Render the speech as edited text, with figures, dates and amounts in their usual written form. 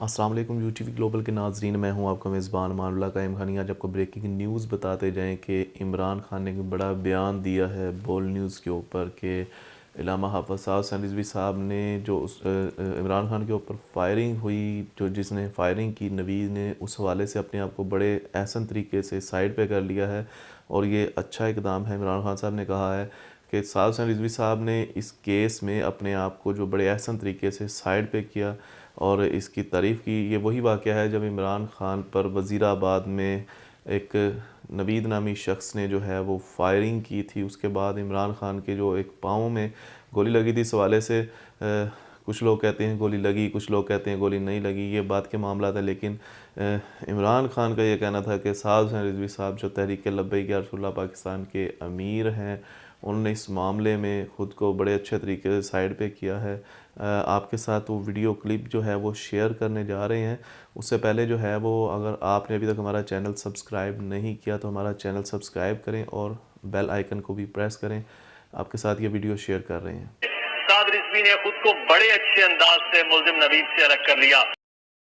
अस्सलाम वालेकुम UTV global के नाज़रीन, मैं हूं आपका मेज़बान मानुल्लाह कायम खानी। आज आपको ब्रेकिंग न्यूज़ बताते जाएं कि इमरान खान ने एक बड़ा बयान दिया है बोल न्यूज़ के ऊपर कि इलामा हाफ़िज़ साहब सैन रिज़वी साहब ने जो इमरान खान के ऊपर फायरिंग हुई, जो जिसने फायरिंग की नवीद ने, उस हवाले से अपने आप को बड़े एहसन तरीके से साइड पे कर लिया है और ये अच्छा इकदाम है। इमरान खान साहब ने कहा है कि साहब सैन रिज़वी साहब ने इस केस में अपने आप को जो बड़े एहसन तरीके से साइड पे किया और इसकी तारीफ़ की। ये वही वाक़या है जब इमरान खान पर वज़ीराबाद में एक नवीद नामी शख्स ने जो है वो फायरिंग की थी। उसके बाद इमरान खान के जो एक पाँव में गोली लगी थी, इस हवाले से कुछ लोग कहते हैं गोली लगी, कुछ लोग कहते हैं गोली नहीं लगी, ये बात के मामला था। लेकिन इमरान खान का ये कहना था कि साहब सैन रिज़वी साहब जो तहरीक लब्बैक या रसूलुल्लाह पाकिस्तान के अमीर हैं, उन्होंने इस मामले में ख़ुद को बड़े अच्छे तरीके से साइड पे किया है। आपके साथ वो वीडियो क्लिप जो है वो शेयर करने जा रहे हैं। उससे पहले जो है वो, अगर आपने अभी तक हमारा चैनल सब्सक्राइब नहीं किया तो हमारा चैनल सब्सक्राइब करें और बेल आइकन को भी प्रेस करें। आपके साथ ये वीडियो शेयर कर रहे हैं। साद रिजवी ने खुद को बड़े अच्छे अंदाज से मुल्जिम नवीद से अलग कर लिया।